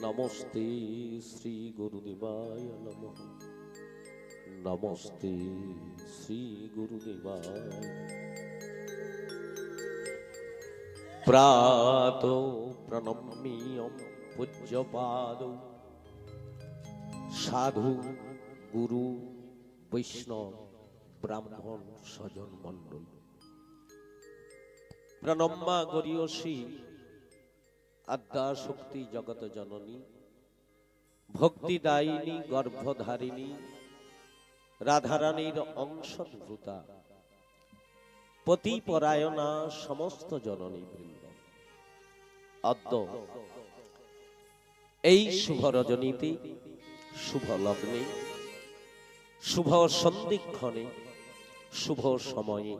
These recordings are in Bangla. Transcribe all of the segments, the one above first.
नमस्ते श्री गुरुदेवाय नमः। नमस्ते श्री गुरुदेवाय। प्रातो प्रणम्यं पूज्यपादौ साधु गुरु वैष्णव ब्राह्मण सजन मंडल प्रणम्मा गरीयसी आद्या शक्ति जगत जननी भक्तिदायिनी गर्भधारिणी राधारानीर अंशभूता पतिपरायणा समस्त जननी बृंद अद्य এই শুভ রজনীতে শুভ লগ্নে শুভ সন্ধিক্ষণে শুভ সময়ে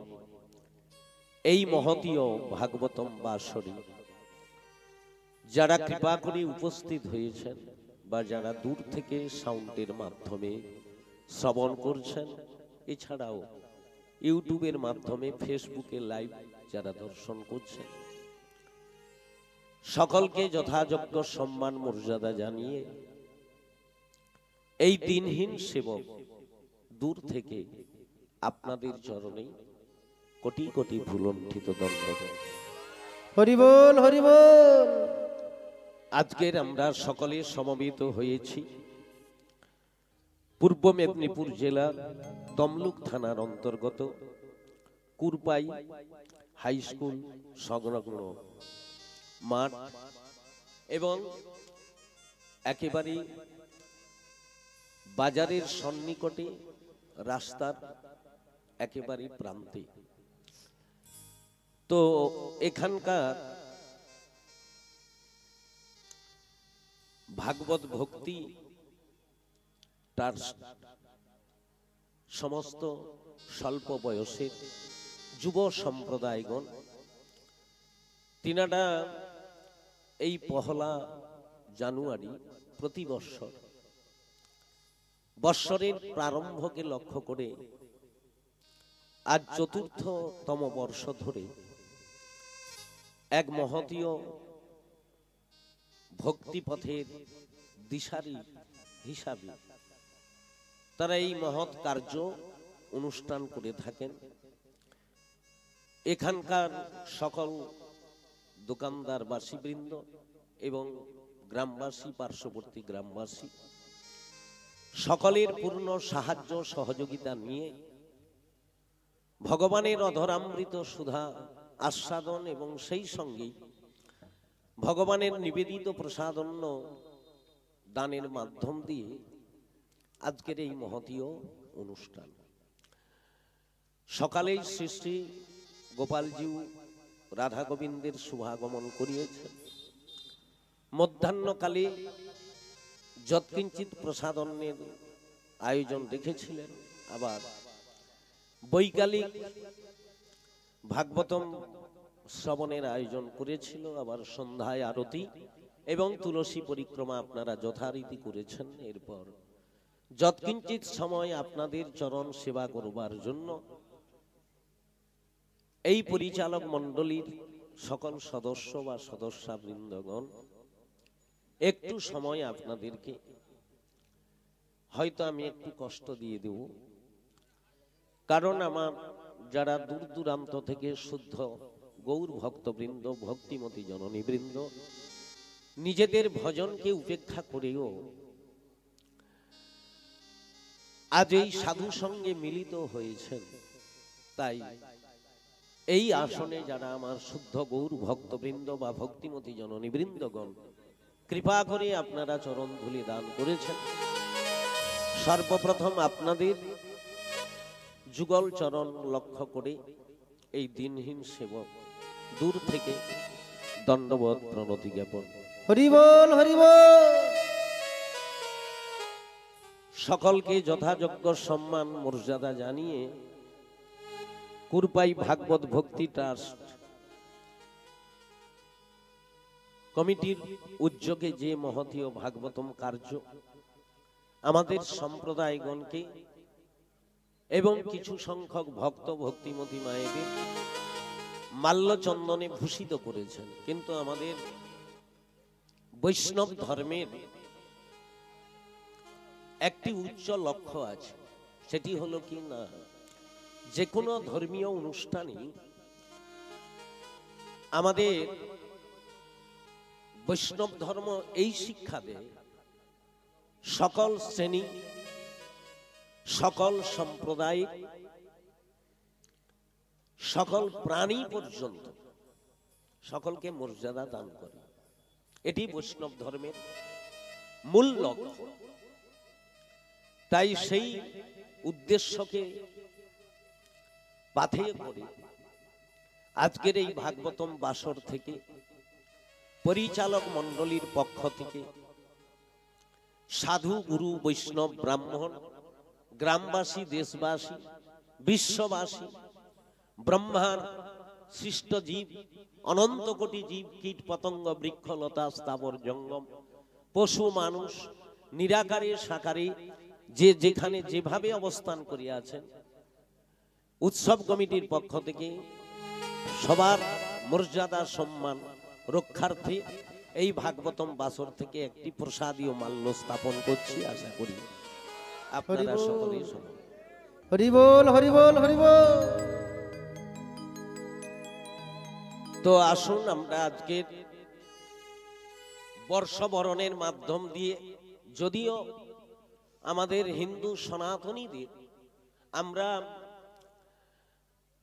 এই মহতীয় ভাগবতম বাসরে যারা কৃপা করে উপস্থিত হয়েছেন বা যারা দূর থেকে সাউন্ডের মাধ্যমে শ্রবণ করছেন, এছাড়াও ইউটিউবের মাধ্যমে ফেসবুকে লাইভ যারা দর্শন করছেন, সকলকে যথাযোগ্য সম্মান মর্যাদা জানিয়ে এই দিনহীন সেবক দূর থেকে আপনাদের চরণে কোটি কোটি ফুলন্ঠিত দণ্ডক। হরি বল হরি বল। আজকের আমরা সকলে সমবেত হয়েছি পূর্ব মেদিনীপুর জেলার তমলুক থানার অন্তর্গত কুরপাই হাই স্কুল সংলগ্ন মাঠ এবং একেবারে বাজারের সন্নিকটে রাস্তার একেবারে প্রান্তে। তো এখানকার ভাগবত ভক্তি তার সমস্ত স্বল্প বয়সের যুব সম্প্রদায়গণ তিনারা এই পহলা জানুয়ারি প্রতি বৎসরের প্রারম্ভকে লক্ষ্য করে আজ চতুর্থতম বর্ষ ধরে এক মহতীয় ভক্তিপথের দিশারি হিসাবে তারা এই মহৎ কার্য অনুষ্ঠান করে থাকেন। এখানকার সকল দোকানদার বাসীবৃন্দ এবং গ্রামবাসী, পার্শ্ববর্তী গ্রামবাসী সকলের পূর্ণ সাহায্য সহযোগিতা নিয়ে ভগবানের অধরামৃত সুধা আস্বাদন এবং সেই সঙ্গে ভগবানের নিবেদিত প্রসাদন্য দানের মাধ্যম দিয়ে আজকের এই মহতীয় অনুষ্ঠান। সকালেই শ্রী শ্রী গোপালজি রাধা গোবিন্দের শুভাগমন করিয়েছেন। মধ্যাহ্নকালে যৎকিঞ্চিত প্রসাদন্নের আয়োজন রেখেছিলেন। আবার বৈকালিক ভাগবতম শ্রবণের আয়োজন করেছিল। আবার সন্ধ্যায় আরতি এবং তুলসী পরিক্রমা আপনারা যথারীতি করেছেন। এরপর যৎকিঞ্চিত সময় আপনাদের চরণ সেবা করবার জন্য এই পরিচালক মণ্ডলীর সকল সদস্য বা সদস্যবৃন্দগণ একটু সময় আপনাদেরকে হয়তো আমি একটু কষ্ট দিয়ে দেব, কারণ আমার যারা দূর দূরান্ত থেকে শুদ্ধ গৌর ভক্তবৃন্দ, ভক্তিমতী জননীবৃন্দ নিজেদের ভজনকে উপেক্ষা করেও আজ এই সাধু সঙ্গে মিলিত হয়েছেন। তাই এই আসনে যারা আমার শুদ্ধ গৌর ভক্তবৃন্দ বা ভক্তিমতী জননীবৃন্দগণ কৃপা করে আপনারা চরণ ধুলি দান করেছেন, সর্বপ্রথম আপনাদের যুগল চরণ লক্ষ্য করে এই দিনহীন সেবক দূর থেকে দণ্ডবত প্রণতি জ্ঞাপন। হরি বল হরি বল। সকলকে যথাযোগ্য সম্মান মর্যাদা জানিয়ে কুরপাই ভাগবত ভক্তি ট্রাস্ট কমিটির উদ্যোগে যে মহতীয় ভাগবতম কার্য আমাদের সম্প্রদায়গণকে এবং কিছু সংখ্যক ভক্ত ভক্তিমতী মায়েদের মাল্যচন্দনে ভূষিত করেছেন। কিন্তু আমাদের বৈষ্ণব ধর্মের একটি উচ্চ লক্ষ্য আছে, সেটি হলো কি না, যে কোনো ধর্মীয় অনুষ্ঠানই আমাদের বৈষ্ণব ধর্ম এই শিক্ষা দেয়, সকল শ্রেণী সকল সম্প্রদায় সকল প্রাণী পর্যন্ত সকলকে মর্যাদা দান করে। এটি বৈষ্ণব ধর্মের মূল লক্ষ্য। তাই সেই উদ্দেশ্যকে পাথেয় করে আজকের এই ভাগবতম বাসর থেকে পরিচালক মণ্ডলীর পক্ষ থেকে সাধু গুরু বৈষ্ণব ব্রাহ্মণ গ্রামবাসী দেশবাসী বিশ্ববাসী ব্রহ্মার সৃষ্ট জীব অনন্ত কোটি জীব কীট পতঙ্গ বৃক্ষ লতা স্থাবর জঙ্গম পশু মানুষ নিরাকারে সাকারে যে যেখানে যেভাবে অবস্থান করিয়াছেন, উৎসব কমিটির পক্ষ থেকে সবার মর্যাদা সম্মান রক্ষার্থে এই ভাগবতম বাসর থেকে একটি প্রসাদীয় মাল্য স্থাপন করছি। আশা করি আপনারা সকলেই শুনুন। হরি বল হরি বল হরি বল। তো আসুন আমরা আজকের বর্ষবরণের মাধ্যম দিয়ে, যদিও আমাদের হিন্দু সনাতনীদের আমরা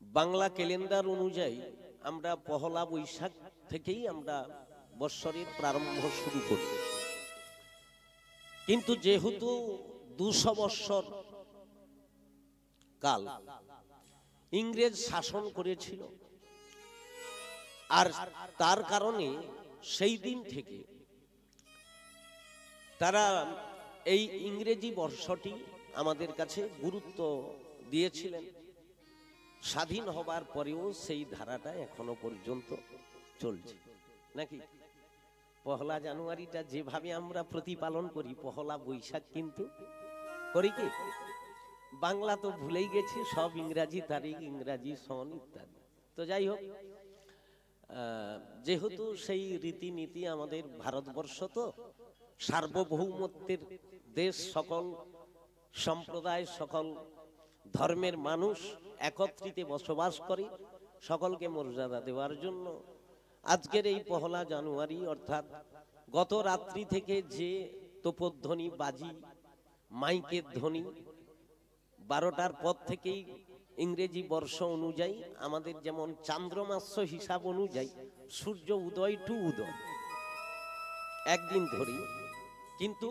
বাংলা ক্যালেন্ডার অনুযায়ী আমরা পহলা বৈশাখ থেকেই আমরা বৎসরের প্রারম্ভ শুরু করি, কিন্তু যেহেতু 200 বৎসর কাল ইংরেজ শাসন করেছিল, আর তার কারণে সেই দিন থেকে তারা এই ইংরেজি বর্ষটি আমাদের কাছে গুরুত্ব দিয়েছিলেন। স্বাধীন হবার পরেও সেই ধারাটা এখনো পর্যন্ত চলছে নাকি? পহলা জানুয়ারিটা যেভাবে আমরা প্রতিপালন করি, পহলা বৈশাখ কিন্তু করি কি? বাংলা তো ভুলেই গেছি, সব ইংরাজি তারিখ ইংরাজি সন ইত্যাদি। তো যাই হোক, যেহেতু সেই রীতিনীতি আমাদের ভারতবর্ষ তো সার্বভৌমত্বের দেশ, সকল সম্প্রদায় সকল ধর্মের মানুষ একত্রিতে বসবাস করে, সকলকে মর্যাদা দেওয়ার জন্য আজকের এই পহলা জানুয়ারি অর্থাৎ গত রাত্রি থেকে যে তোপধ্বনি বাজি মাইকের ধ্বনি 12টার পর থেকেই ইংরেজি বর্ষ অনুযায়ী আমাদের যেমন চান্দ্রমাস্য হিসাব অনুযায়ী সূর্য উদয় টু উদয় একদিন ধরি, কিন্তু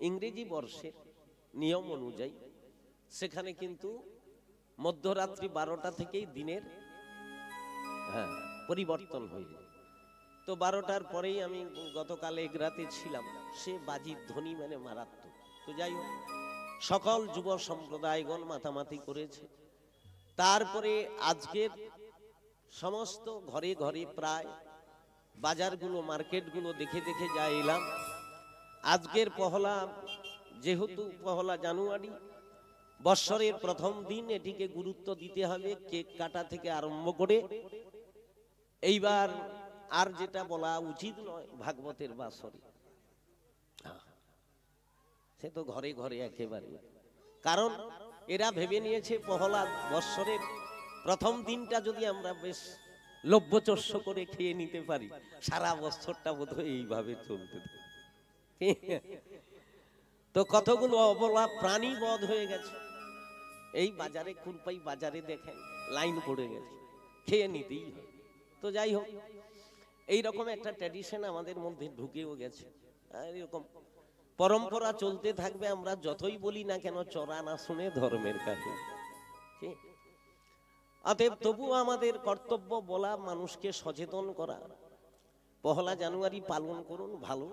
ইংরেজি বর্ষের নিয়ম অনুযায়ী সেখানে কিন্তু মধ্যরাত্রি 12টা থেকেই দিনের পরিবর্তন হয়ে যায়। তো 12টার পরেই আমি গতকাল এক রাতে ছিলাম, সে বাজির ধ্বনি মানে মারাত্মক। তো যাই হোক, সকল যুব সম্প্রদায়গণ মাতামাতি করেছে। তারপরে আজকের সমস্ত ঘরে ঘরে প্রায় বাজারগুলো মার্কেটগুলো দেখে দেখে যা এলাম, আজকের পহলা যেহেতু পহলা জানুয়ারি বৎসরের প্রথম দিন, এটিকে গুরুত্ব দিতে হবে কেক কাটা থেকে আরম্ভ করে। এইবার আর যেটা বলা উচিত নয় ভাগবতের বাসরে, সে তো ঘরে ঘরে একেবারে, কারণ এরা ভেবে নিয়েছে পহলা বৎসরের প্রথম দিনটা যদি আমরা বেশ লভ্যচস্য করে খেয়ে নিতে পারি, সারা বছরটা বোধহয় এইভাবে চলতে থাকে। তো কতগুলো অবলা প্রাণী বধ হয়ে গেছে। এই বাজারে কুরপাই বাজারে দেখেন লাইন পড়ে গেছে, খেয়ে নিতেই হয়। তো যাই হোক, এইরকম একটা ট্র্যাডিশন আমাদের মধ্যে ঢুকেও গেছে, এরকম পরম্পরা চলতে থাকবে। আমরা যতই বলি না কেন, চড়া না শুনে ধর্মের কাছে। অতএব তবুও আমাদের কর্তব্য বলা, মানুষকে সচেতন করা। পহলা জানুয়ারি পালন করুন ভালো।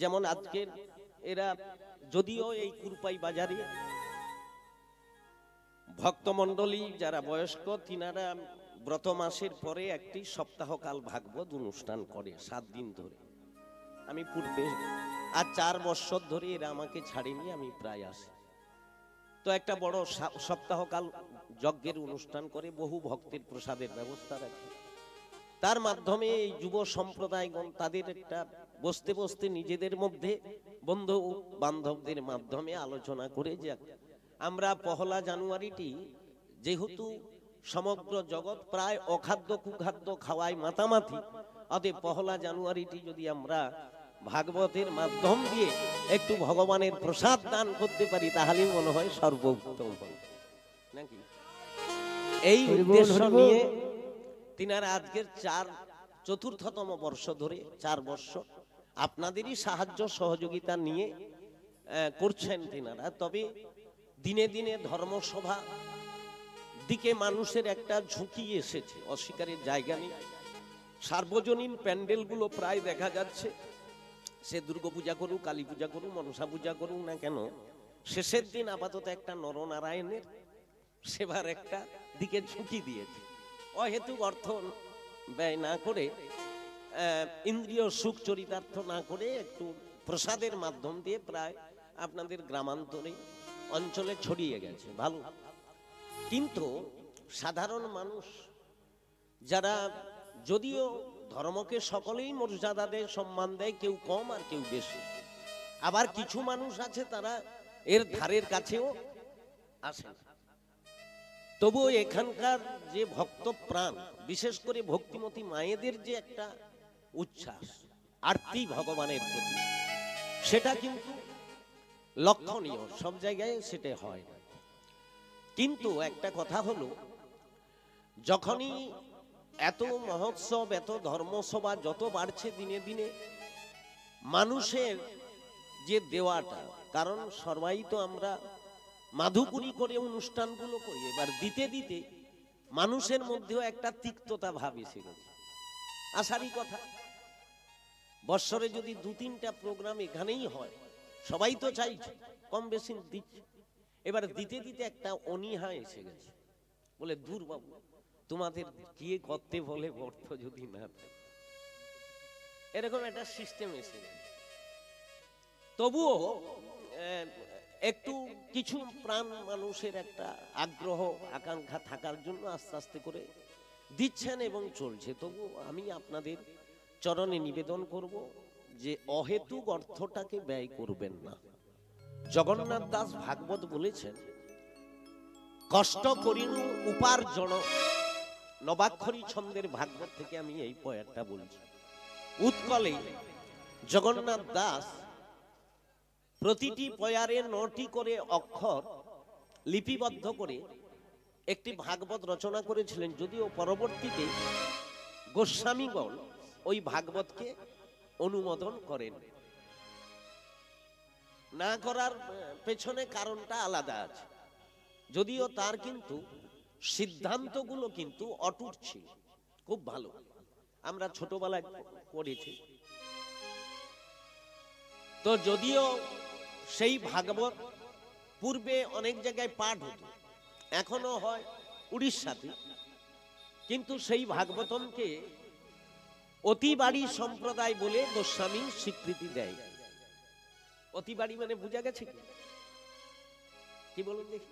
যেমন আজকের এরা যদিও এই কুরপাই বাজারে ভক্তমণ্ডলী যারা বয়স্ক, তিনারা ব্রত মাসের পরে একটি সপ্তাহকাল ভাগবত অনুষ্ঠান করে 7 দিন ধরে। আমি পূর্বে আর 4 বছর ধরে এরা আমাকে ছাড়েনি, আমি প্রায় আসি। তো একটা বড় সপ্তাহকাল যজ্ঞের অনুষ্ঠান করে, বহু ভক্তের প্রসাদের ব্যবস্থা রাখে। তার মাধ্যমে এই যুব সম্প্রদায়গণ তাদের একটা বসতে বসতে নিজেদের মধ্যে বন্ধু বান্ধবদের মাধ্যমে আলোচনা করে যে আমরা পহলা জানুয়ারিটি যেহেতু সমগ্র জগৎ প্রায় অখাদ্য কুখাদ্য খাওয়ায় মাতামাতি, অতএব পহলা জানুয়ারিটি যদি আমরা ভাগবতের মাধ্যম দিয়ে একটু ভগবানের প্রসাদ দান করতে পারি তাহলে মনে হয় সর্বোত্তম নাকি। এই উদ্দেশ্য নিয়ে তিনারা আজকের চতুর্থতম বর্ষ ধরে 4 বর্ষ আপনাদেরই সাহায্য সহযোগিতা নিয়ে করছেন তিনারা। তবে দিনে দিনে ধর্মসভা দিকে মানুষের একটা ঝুঁকি এসেছে, অস্বীকারের জায়গা নেই। সার্বজনীন প্যান্ডেলগুলো প্রায় দেখা যাচ্ছে, সে দুর্গাপূজা করুক, কালী পূজা করুক, মনসা পূজা করুক না কেন, শেষের দিন আপাতত একটা নরনারায়ণের সেবার একটা দিকে ঝুঁকি দিয়েছে। অহেতুক অর্থ ব্যয় না করে, ইন্দ্রিয় সুখ চরিতার্থ না করে একটু প্রসাদের মাধ্যম দিয়ে প্রায় আপনাদের গ্রামান্তরে অঞ্চলে ছড়িয়ে গেছে, ভালো। কিন্তু সাধারণ মানুষ যারা যদিও ধর্মকে সকলেই মর্যাদা দেয়, সম্মান দেয়, কেউ কম আর কেউ বেশি, আবার কিছু মানুষ আছে তারা এর ধারের কাছেও আসে না। তবুও এখানকার যে ভক্ত প্রাণ, বিশেষ করে ভক্তিমতী মায়েদের যে একটা উচ্ছ্বাস আরতি ভগবানের প্রতি, সেটা কিন্তু লক্ষণীয়। সব জায়গায় সেটা হয় না। কিন্তু একটা কথা হলো, যখনই এত মহোৎসব, এত ধর্মসভা যত বাড়ছে দিনে দিনে, মানুষের যে দেওয়াটা, কারণ সবাই তো আমরা মাধুকুরি করে অনুষ্ঠানগুলো করি, এবার দিতে দিতে মানুষের মধ্যেও একটা তিক্ততা ভাব এসে গেছে। আসারই কথা, বৎসরে যদি 2-3টা প্রোগ্রাম এখানেই হয়, সবাই তো চাইছে, কম বেশি দিচ্ছে, এবার দিতে দিতে একটা অনীহা এসে গেছে। বলে দূর বাবু, তোমাদের কি করতে বলে অর্থ যদি না থাকে, এরকম একটা সিস্টেম এসে গেছে। তবুও একটু কিছু প্রাণ মানুষের একটা আগ্রহ আকাঙ্ক্ষা থাকার জন্য আস্তে আস্তে করে দিচ্ছেন এবং চলছে। তবু আমি আপনাদের চরণে নিবেদন করব যে অহেতুক অর্থটাকে ব্যয় করবেন না। জগন্নাথ দাস ভাগবত বলেছেন, কষ্ট করিনু উপার্জন। নবাক্ষরী ছন্দের ভাগবত থেকে আমি এই পয়ারটা বলছি। উৎকলে জগন্নাথ দাস প্রতিটি পয়ারে 9টি করে অক্ষর লিপিবদ্ধ করে একটি ভাগবত রচনা করেছিলেন। যদিও পরবর্তীতে গোস্বামীগণ ওই ভাগবতকে অনুমোদন করেন, না করার পেছনে কারণটা আলাদা আছে। যদিও তার কিন্তু সিদ্ধান্তগুলো কিন্তু অটুট ছিল, খুব ভালো। আমরা ছোটবেলায় পড়েছি। তো যদিও সেই ভাগবত পূর্বে অনেক জায়গায় পাঠ হতো, এখনো হয় উড়িষ্যাতে, কিন্তু সেই ভাগবতমকে অতিবাড়ি সম্প্রদায় বলে গোস্বামী স্বীকৃতি দেয়। অতিবাড়ি মানে বুঝা গেছে কি বলুন দেখি?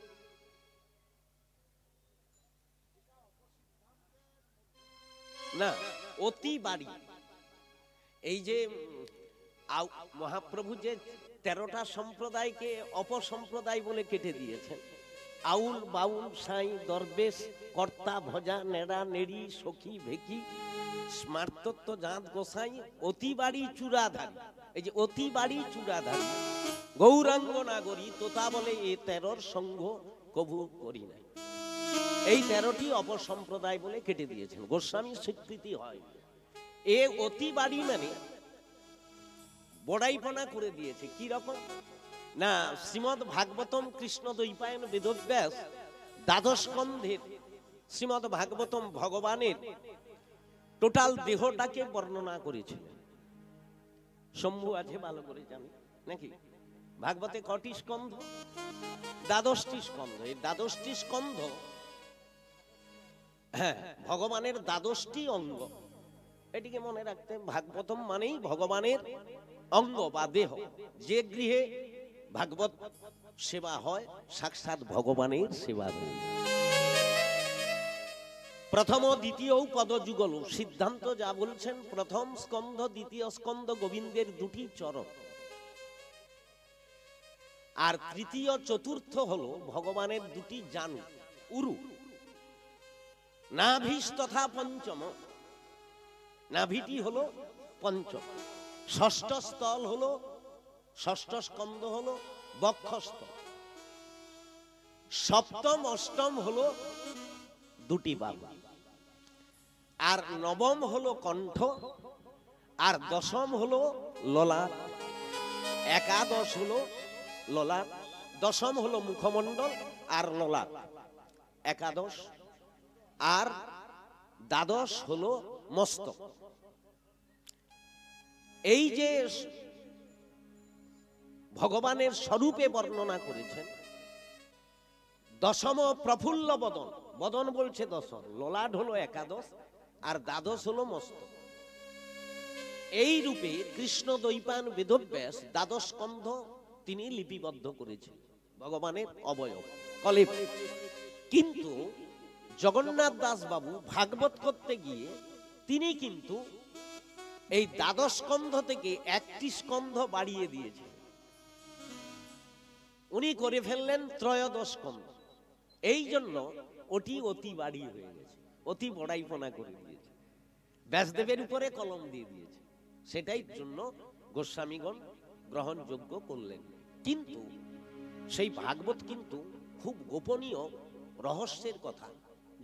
না, অতিবাড়ি এই যে মহাপ্রভু যে 13টা সম্প্রদায়কে অপসম্প্রদায় বলে কেটে দিয়েছেন, আউল বাউল সাই দরবেশ কর্তা ভজা নেড়া নেড়ি সখী ভেকি স্মার্তত্ব জাত গোসাই অতিবাড়ি চূড়াধারী। এই যে অতিবাড়ি চূড়াধারী গৌরাঙ্গ নাগরী তোতা বলে এ 13র সঙ্গ কভু করি নাই। এই 13টি অপসম্প্রদায় বলে কেটে দিয়েছেন, গোস্বামী স্বীকৃতি হয়। এ অতিবাড়ি মানে বড়াইপনা করে দিয়েছে। কি রকম না, শ্রীমদ ভাগবতম কৃষ্ণ দ্বৈপায়ন বেদব্যাস 12 স্কন্ধের শ্রীমদ ভাগবতম ভগবানের টোটাল দেহটাকে বর্ণনা করেছিলেন। শম্ভু আছে ভালো করে জানি নাকি? ভাগবতে কটি স্কন্ধ? 12টি স্কন্ধ। এই 12টি স্কন্ধ, হ্যাঁ, ভগবানের 12টি অঙ্গ। এটিকে মনে রাখতে, ভাগবতম মানেই ভগবানের অঙ্গ বা দেহ। যে গৃহে ভাগবত সেবা হয় সাক্ষাৎ ভগবানের সেবা হয়। প্রথম ও দ্বিতীয় পদ যুগল, সিদ্ধান্ত যা বলছেন প্রথম স্কন্ধ দ্বিতীয় স্কন্ধ গোবিন্দের দুটি চরণ, আর তৃতীয় চতুর্থ হলো ভগবানের দুটি জানু উরু, নাভিস তথা পঞ্চম, নাভিটি হলো পঞ্চম, ষষ্ঠ স্থল হলো, ষষ্ঠ স্কন্ধ হলো বক্ষস্থল, সপ্তম অষ্টম হলো দুটি বাহু, আর নবম হলো কণ্ঠ, আর দশম হলো ললাট, একাদশ হলো ললাট, দশম হলো মুখমণ্ডল আর ললাট, একাদশ, আর দ্বাদশ হলো মস্তক। এই যে ভগবানের স্বরূপে বর্ণনা করেছেন, দশম প্রফুল্ল বদন, বদন বলছে দশম, ললাট হলো একাদশ, আর দ্বাদশ হলো মস্তক। এই রূপে কৃষ্ণ দ্বৈপায়ন বেদব্যাস দ্বাদশ স্কন্ধ তিনি লিপিবদ্ধ করেছেন ভগবানের অবয়ব কলেব। কিন্তু জগন্নাথ দাস বাবু ভাগবত করতে গিয়ে তিনি কিন্তু এই দ্বাদশ স্কন্ধ থেকে একটি স্কন্ধ বাড়িয়ে দিয়েছেন, উনি করে ফেললেন ত্রয়োদশ স্কন্ধ। এই জন্য ওটি অতি বাড়ি হয়ে গেছে, অতি বড়াইপনা করে দিয়েছে, ব্যাসদেবের উপরে কলম দিয়ে দিয়েছে, সেটাই জন্য গোস্বামীগণ গ্রহণযোগ্য করলেন। কিন্তু সেই ভাগবত কিন্তু খুব গোপনীয় রহস্যের কথা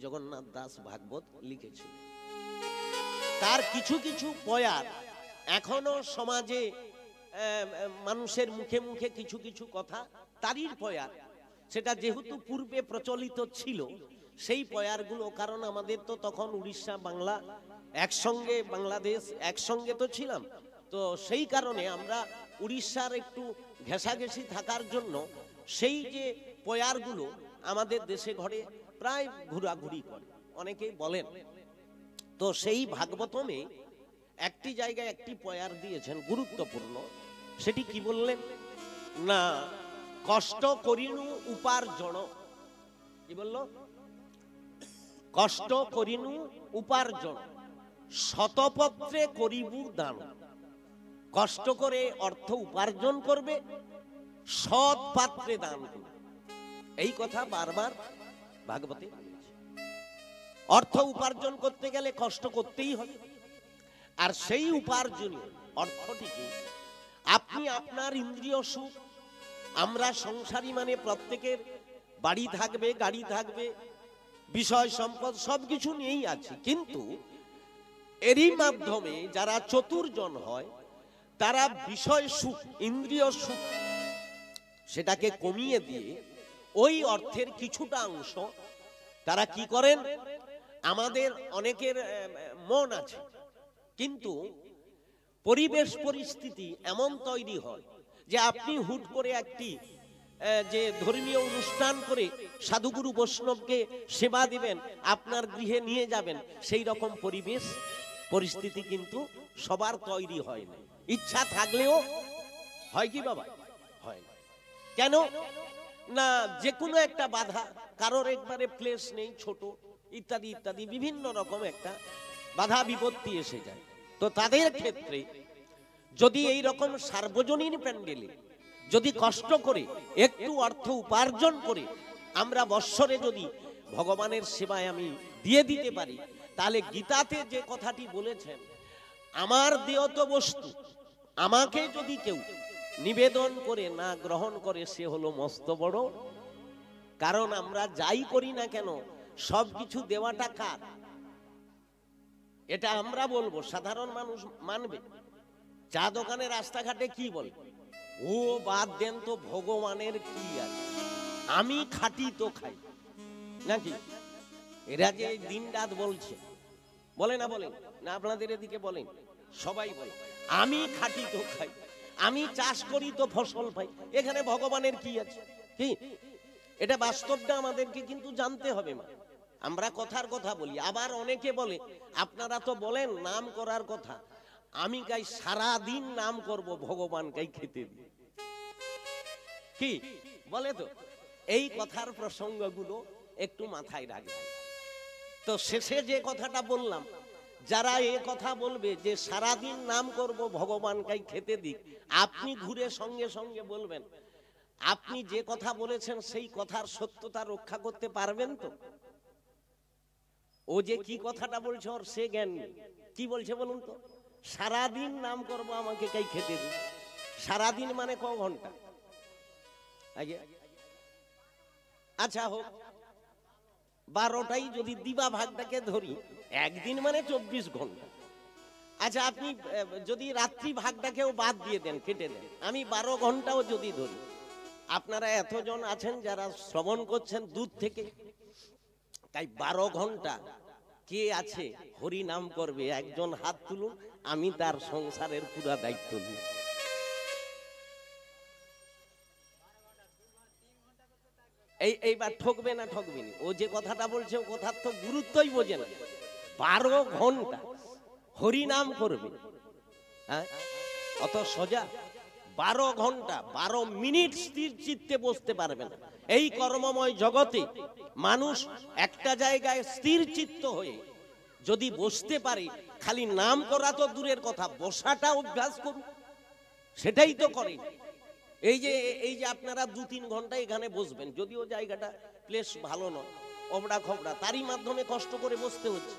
জগন্নাথ দাস ভাগবত লিখেছিল। তার কিছু কিছু পয়ার এখনো সমাজে মানুষের মুখে মুখে কিছু কিছু কথা তারই পয়ার, সেটা যেহেতু পূর্বে প্রচলিত ছিল সেই পয়ারগুলো, কারণ আমাদের তো তখন উড়িষ্যা বাংলা একসঙ্গে, বাংলাদেশ একসঙ্গে তো ছিলাম, তো সেই কারণে আমরা উড়িষ্যার একটু ঘেঁষাঘেঁষি থাকার জন্য সেই যে পয়ারগুলো আমাদের দেশে ঘরে প্রায় ঘোরাঘুরি করে, অনেকেই বলেন। তো সেই ভাগবতমে একটি জায়গায় একটি পয়ার দিয়েছেন গুরুত্বপূর্ণ, সেটি কি বললেন না, কষ্ট করিনু উপার্জন, কি বলল, কষ্ট করিনু উপার্জন শতপত্রে করিবু দান, কষ্ট করে অর্থ উপার্জন করবে, সৎ পাত্রে দান করবে। এই কথা বারবার ভাগবতে বলেছে। অর্থ উপার্জন করতে গেলে কষ্ট করতেই হবে, আর সেই উপার্জনীয় অর্থটিকে আপনি আপনার ইন্দ্রিয় সুখ, আমরা সংসারী মানে প্রত্যেকের বাড়ি থাকবে, গাড়ি থাকবে, বিষয় সম্পদ সবকিছু নিয়েই আছে, কিন্তু এরই মাধ্যমে যারা চতুর্জন হয় তারা বিষয় সুখ, ইন্দ্রিয় সুখ সেটাকে কমিয়ে দিয়ে ওই অর্থের কিছুটা অংশ তারা কি করেন, আমাদের অনেকের মন আছে কিন্তু পরিবেশ পরিস্থিতি এমন তৈরি হয় যে আপনি হুট করে একটি যে ধর্মীয় অনুষ্ঠান করে সাধুগুরু বৈষ্ণবকে সেবা দিবেন, আপনার গৃহে নিয়ে যাবেন, সেই রকম পরিবেশ পরিস্থিতি কিন্তু সবার তৈরি হয় না। ইচ্ছা থাকলেও হয় কি বাবা, হয় না। কেন না, যে কোনো একটা বাধা, কারোর একবারে প্লেস নেই, ছোট ইত্যাদি ইত্যাদি বিভিন্ন রকম একটা বাধা বিপত্তি এসে যায়। তো তাদের ক্ষেত্রে যদি এই রকম সার্বজনীন প্যান্ডেলে যদি কষ্ট করে একটু অর্থ উপার্জন করে আমরা বৎসরে যদি ভগবানের সেবায় আমি দিয়ে দিতে পারি, তাহলে গীতাতে যে কথাটি বলেছেন, আমার দেয়ত বস্তু আমাকে যদি কেউ নিবেদন করে না গ্রহণ করে সে হলো মস্ত বড়। কারণ আমরা যাই করি না কেন সবকিছু দেওয়াটা কার, এটা আমরা বলবো, সাধারণ মানুষ মানবে। চা দোকানে রাস্তাঘাটে কি বলে, ও বাদ দেন তো, ভগবানের কি আছে, আমি খাটি তো খাই, নাকি? এরা যে দিন রাত বলছে, বলে না, বলেন না আপনাদের এদিকে বলেন, সবাই বলে আমি খাটি তো খাই, আমি চাষ করি তো ফসল পাই, এখানে ভগবানের কি আছে? কি এটা বাস্তবটা আমাদেরকে কিন্তু জানতে হবে। মা আমরা কথার কথা বলি, আবার অনেকে বলে আপনারা তো বলেন নাম করার কথা, আমি গাই সারা দিন নাম করব, ভগবান গাই খেতে দিই, কি বলে? তো এই কথার প্রসঙ্গগুলো একটু মাথায় রাখবে। তো শেষে যে কথাটা বললাম, যারা এ কথা বলবে যে সারাদিন নাম করব ভগবানকে খেতে দিক, আপনি ঘুরে সঙ্গে সঙ্গে বলবেন আপনি যে কথা বলেছেন সেই কথার সত্যতা রক্ষা করতে পারবেন তো? ও যে কি কথাটা বলছে ওর সে জ্ঞান নেই। কি বলছে বলুন তো? সারাদিন নাম করব আমাকে কাই খেতে দিন। সারাদিন মানে ক ঘন্টা? আগে আচ্ছা হোক 12টাই যদি দিবা ভাগটাকে ধরি, একদিন মানে 24 ঘন্টা। আচ্ছা আপনি যদি রাত্রি ভাগটাকেও বাদ দিয়ে দেন, কেটে দেন, আমি 12 ঘন্টাও যদি ধরি, আপনারা এতজন আছেন যারা শ্রবণ করছেন দূর থেকে, তাই 12 ঘন্টা কে আছে হরি নাম করবে? একজন হাত তুলুন, আমি তার সংসারের পুরা দায়িত্ব নিই। এইবার ঠকবে না ঠকবে না? ও যে কথাটা বলছে ও কথার তো গুরুত্বই বোঝে না। 12 ঘন্টা হরি নাম করবে, হ্যাঁ অত সোজা? 12 ঘন্টা 12 মিনিট স্থির চিত্তে বসতে পারবে না। এই কর্মময় জগতে মানুষ একটা জায়গায় স্থির চিত্ত হয়ে যদি বসতে পারে, খালি নাম করা তো দূরের কথা, বসাটা অভ্যাস করুন। সেটাই তো করে। এই যে আপনারা 2-3 ঘন্টা এখানে বসবেন, যদিও জায়গাটা প্লেস ভালো নয়, অবড়া খবড়া, তারই মাধ্যমে কষ্ট করে বসতে হচ্ছে।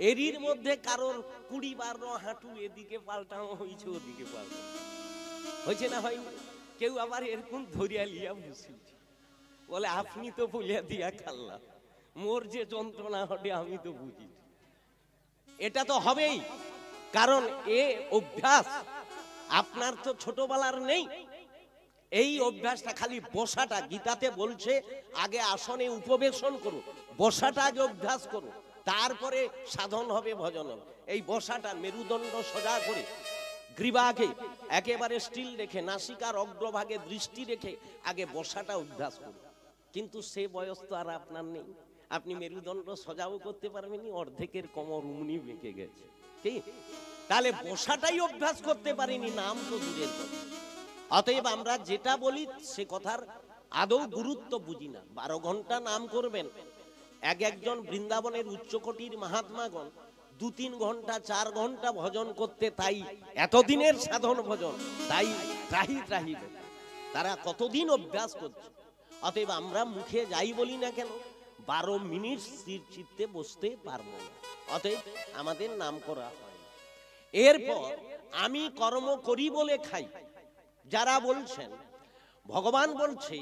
এরির মধ্যে কারোর 20-12 হাঁটু এদিকে পাল্টানো হয়েছে, ওদিকে পাল্টানো হয়েছে না হয়? কেউ আবার এরকম ধরিয়া লিয়া বসেছে, বলে আপনি তো বলিয়া দিয়া খাল্লা, মোর যে যন্ত্রণা হবে আমি তো বুঝি। এটা তো হবেই, কারণ এ অভ্যাস আপনার তো ছোটবেলার নেই। এই অভ্যাসটা, খালি বসাটা, গীতাতে বলছে আগে আসনে উপবেশন করুন, বসাটা আগে অভ্যাস করুন, তারপরে সাধন হবে, ভজন হবে। এই বসাটা মেরুদণ্ড সোজা করে, গ্রীবাকে একেবারে স্টিল রেখে, নাসিকার অগ্রভাগে দৃষ্টি রেখে আগে বসাটা অভ্যাস করুন। কিন্তু সে বয়স তো আর আপনার নেই, আপনি মেরুদণ্ড সোজাও করতে পারবেন, অর্ধেকের কোমর উমনি বেঁকে গেছে, ঠিক? তাহলে বসাটাই অভ্যাস করতে পারিনি, নাম তো দূরের কথা। অতএব আমরা যেটা বলি সে কথার আদৌ গুরুত্ব বুঝি না। 12 ঘন্টা নাম করবেন। একজন বৃন্দাবনের উচ্চকোটির মহাত্মাগণ 2-3 ঘন্টা 4 ঘন্টা ভজন করতে, তাই এতদিনের সাধন ভজন, তাই ত্রাহি ত্রাহি, তারা কতদিন অভ্যাস করছে। অতএব আমরা মুখে যাই বলি না কেন, 12 মিনিট স্থির চিত্তে বসতে পারবো না, অতএব আমাদের নাম করা হয়। এরপর আমি কর্ম করি বলে খাই যারা বলছেন, ভগবান বলছে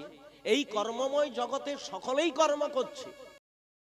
এই কর্মময় জগতে সকলেই কর্ম করছে,